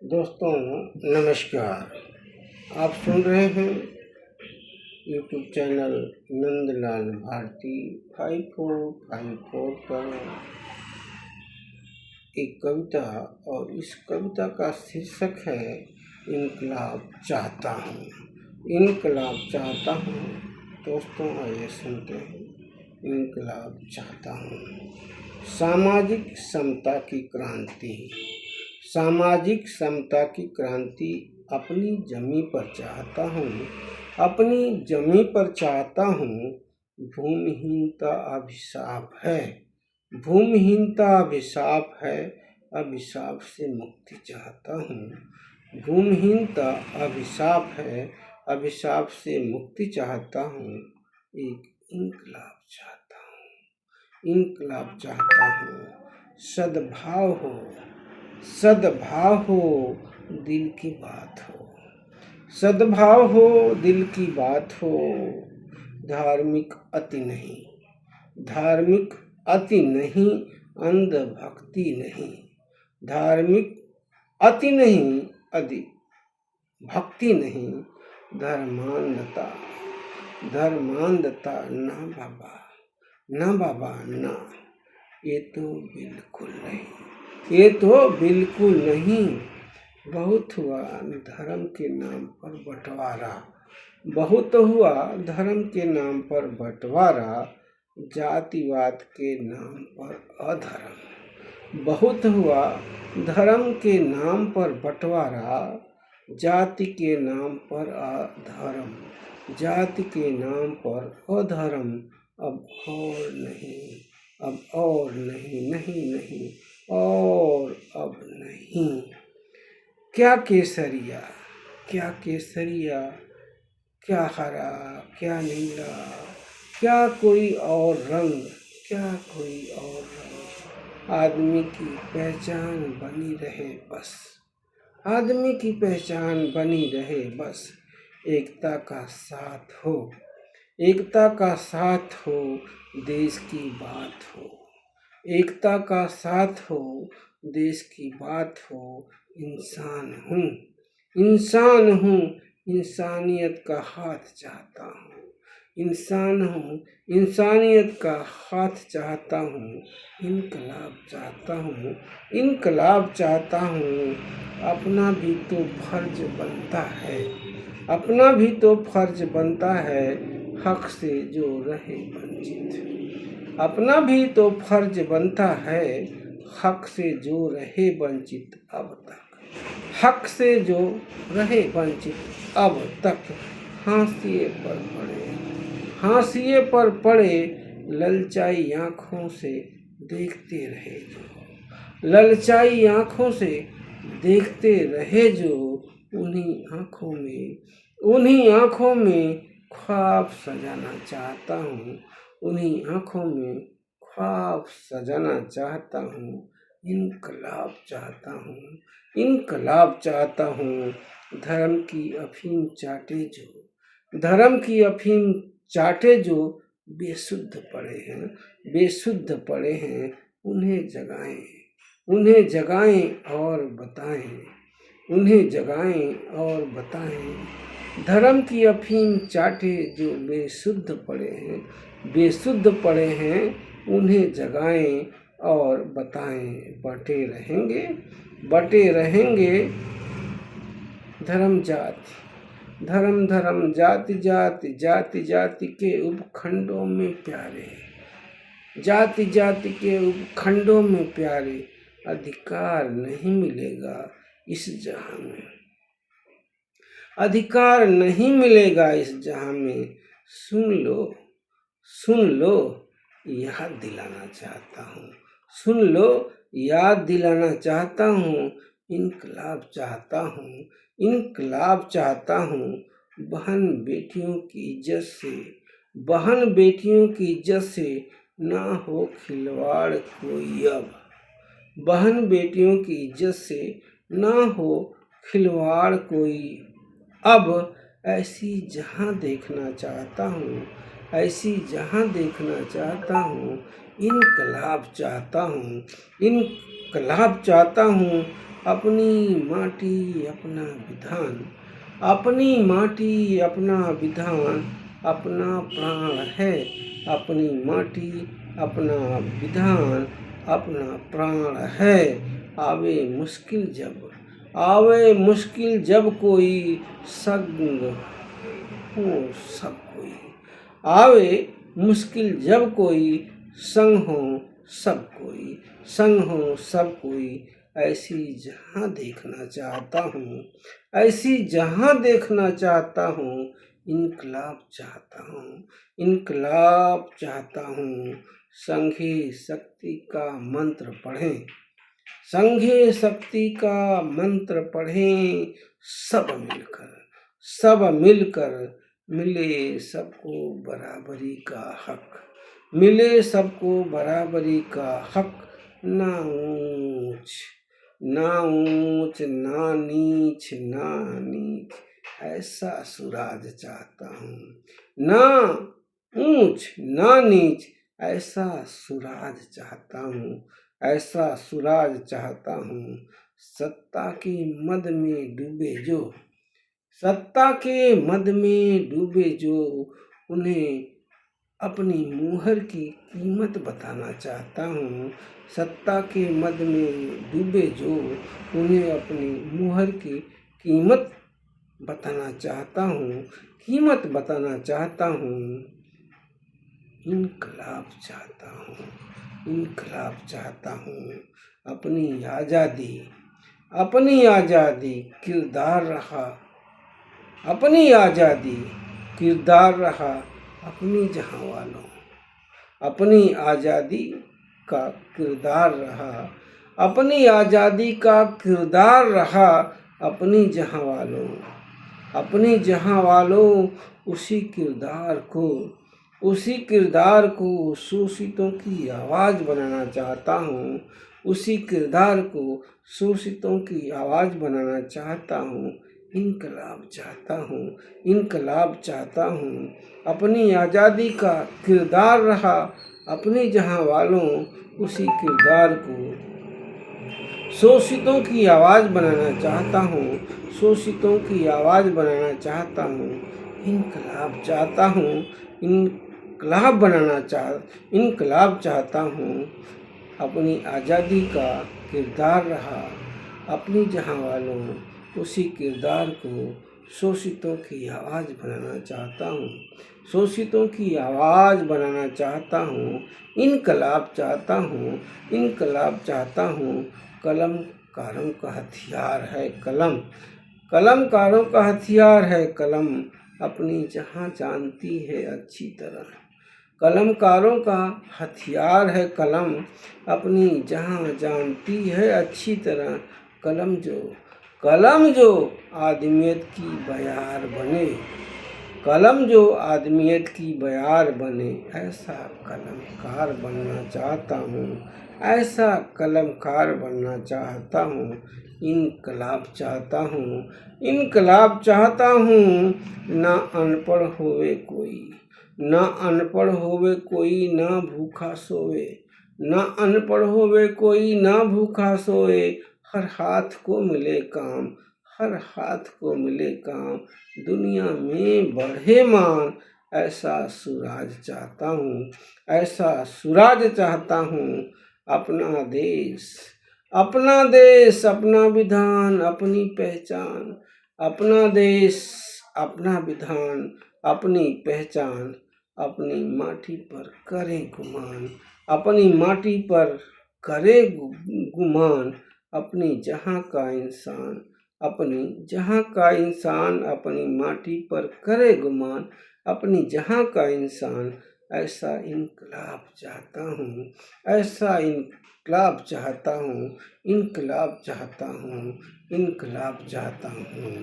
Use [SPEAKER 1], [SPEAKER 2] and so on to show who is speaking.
[SPEAKER 1] दोस्तों नमस्कार। आप सुन रहे हैं यूट्यूब चैनल नंदलाल भारती 5454 पर एक कविता, और इस कविता का शीर्षक है इनकलाब चाहता हूँ। इनकलाब चाहता हूँ। दोस्तों आइए सुनते हैं। इनकलाब चाहता हूँ। सामाजिक समता की क्रांति। सामाजिक समता की क्रांति अपनी जमी पर चाहता हूँ। अपनी जमी पर चाहता हूँ। भूमिहीनता अभिशाप है। भूमिहीनता अभिशाप है। अभिशाप से मुक्ति चाहता हूँ। भूमिहीनता अभिशाप है। अभिशाप से मुक्ति चाहता हूँ। एक इनकलाब चाहता हूँ। इनकलाब चाहता हूँ। सद्भाव हो, सद्भाव हो, दिल की बात हो। सद्भाव हो, दिल की बात हो। धार्मिक अति नहीं, धार्मिक अति नहीं, अंधभक्ति नहीं। धार्मिक अति नहीं, अधिक भक्ति नहीं। धर्मांधता, धर्मांधता ना बाबा, ना बाबा ना। ये तो बिल्कुल नहीं, ये तो बिल्कुल नहीं। बहुत हुआ धर्म के नाम पर बंटवारा, बहुत हुआ धर्म के नाम पर बंटवारा। जातिवाद के नाम पर अधर्म। बहुत हुआ धर्म के नाम पर बंटवारा। जाति के नाम पर अधर्म, जाति के नाम पर अधर्म। अब और नहीं, अब और नहीं, नहीं नहीं और अब नहीं। क्या केसरिया, क्या केसरिया, क्या हरा, क्या नीला, क्या कोई और रंग, क्या कोई और रंग। आदमी की पहचान बनी रहे बस, आदमी की पहचान बनी रहे बस। एकता का साथ हो, एकता का साथ हो, देश की बात हो। एकता का साथ हो, देश की बात हो। इंसान हूँ, इंसान हूँ, इंसानियत का हाथ चाहता हूँ। इंसान हूँ, इंसानियत का हाथ चाहता हूँ। इनकलाब चाहता हूँ, इनकलाब चाहता हूँ। अपना भी तो फर्ज बनता है, अपना भी तो फर्ज बनता है। हक से जो रहे वंचित, अपना भी तो फर्ज बनता है। हक से जो रहे वंचित अब तक, हक से जो रहे वंचित अब तक। हाशिए पर पड़े, हाशिए पर पड़े, ललचाई आँखों से देखते रहे जो, ललचाई आँखों से देखते रहे जो। उन्हीं आँखों में, उन्हीं आँखों में ख्वाब सजाना चाहता हूँ। उन्हीं आँखों में ख्वाब सजाना चाहता हूँ। इनकलाब चाहता हूँ, इनकलाब चाहता हूँ। धर्म की अफीम चाटे जो, धर्म की अफीम चाटे जो बेशुद्ध पड़े हैं, बेशुद्ध पड़े हैं। उन्हें जगाएं, उन्हें जगाएं और बताएं, उन्हें जगाएं और बताएं। धर्म की अफीम चाटे जो बेशुद्ध पड़े हैं, बेशुद्ध पड़े हैं। उन्हें जगाएं और बताएं। बटे रहेंगे, बटे रहेंगे। धर्म जाति, धर्म धर्म, जाति जाति, जाति जाति के उपखंडों में प्यारे, जाति जाति के उपखंडों में प्यारे। अधिकार नहीं मिलेगा इस जहां में, अधिकार नहीं मिलेगा इस जहां में। सुन लो, सुन लो, याद दिलाना चाहता हूँ। सुन लो, याद दिलाना चाहता हूँ। इनकलाब चाहता हूँ, इनकलाब चाहता हूँ। बहन बेटियों की इज्जत से, बहन बेटियों की इज्जत से ना हो खिलवाड़ कोई अब। बहन बेटियों की इज्जत से ना हो खिलवाड़ कोई अब। ऐसी जहां देखना चाहता हूँ, ऐसी जहां देखना चाहता हूँ। इनकलाब चाहता हूँ, इनकलाब चाहता हूँ। अपनी माटी अपना विधान, अपनी माटी अपना विधान, अपना प्राण है। अपनी माटी अपना विधान, अपना प्राण है। आवे मुश्किल जब कोई संग हो सब कोई। आवे मुश्किल जब कोई संग हो सब कोई। संग हो सब कोई। ऐसी जहाँ देखना चाहता हूँ, ऐसी जहाँ देखना चाहता हूँ। इनकलाब चाहता हूँ, इनकलाब चाहता हूँ। संघे शक्ति का मंत्र पढ़ें, संघे शक्ति का मंत्र पढ़ें। सब मिलकर मिले सबको बराबरी का हक, मिले सबको बराबरी का हक। ना ऊंच ना नीच, ऐसा सुराज चाहता हूँ। ना ऊंच ना नीच, ऐसा सुराज चाहता हूँ, ऐसा सुराज चाहता हूँ। सत्ता के मद में डूबे जो, सत्ता के मद में डूबे जो, उन्हें अपनी मुहर की कीमत बताना चाहता हूँ। सत्ता के मद में डूबे जो, उन्हें अपनी मुहर की कीमत बताना चाहता हूँ, कीमत बताना चाहता हूँ। इनकलाब चाहता हूँ, इनकलाब चाहता हूँ। अपनी आज़ादी किरदार रहा, अपनी आज़ादी किरदार रहा। अपनी जहाँ वालों, अपनी आज़ादी का किरदार रहा, अपनी आज़ादी का किरदार रहा। अपनी जहाँ वालों, अपनी जहाँ वालों। उसी किरदार को शोषितों की आवाज़ बनाना चाहता हूँ, उसी किरदार को शोषितों की आवाज़ बनाना चाहता हूँ। इनकलाब चाहता हूँ, इनकलाब चाहता हूँ। अपनी आज़ादी का किरदार रहा, अपने जहाँ वालों। उसी किरदार को शोषितों की आवाज़ बनाना चाहता हूँ, शोषितों की आवाज़ बनाना चाहता हूँ। इनकलाब चाहता हूँ, इनकलाब चाहता हूँ। अपनी आज़ादी का किरदार रहा, अपनी जहाँ वालों। उसी किरदार को शोषितों की आवाज़ बनाना चाहता हूँ, शोषितों की आवाज़ बनाना चाहता हूँ। इनकलाब चाहता हूँ, इनकलाब चाहता हूँ। कलमकारों का हथियार है कलम, कलमकारों का हथियार है कलम। अपनी जहाँ जानती है अच्छी तरह, कलमकारों का हथियार है कलम। अपनी जहाँ जानती है अच्छी तरह। कलम जो आदमियत की बयार बने, कलम जो आदमियत की बयार बने। ऐसा कलमकार बनना चाहता हूँ, ऐसा कलमकार बनना चाहता हूँ। इनकलाब चाहता हूँ, इनकलाब चाहता हूँ। ना अनपढ़ होवे कोई, ना अनपढ़ होवे कोई, ना भूखा सोवे, ना अनपढ़ होवे कोई, ना भूखा सोए। हर हाथ को मिले काम, हर हाथ को मिले काम। दुनिया में बढ़े मान, ऐसा सुराज चाहता हूँ, ऐसा सुराज चाहता हूँ। अपना देश, अपना देश, अपना विधान, अपनी पहचान। अपना देश, अपना विधान, अपनी पहचान। अपनी माटी पर करे गुमान, अपनी माटी पर करे गुमान। अपनी जहाँ का इंसान, अपनी जहाँ का इंसान। अपनी माटी पर करे गुमान, अपनी जहाँ का इंसान। ऐसा इनकलाब चाहता हूँ, ऐसा इनकलाब चाहता हूँ, इनकलाब चाहता हूँ, इनकलाब चाहता हूँ।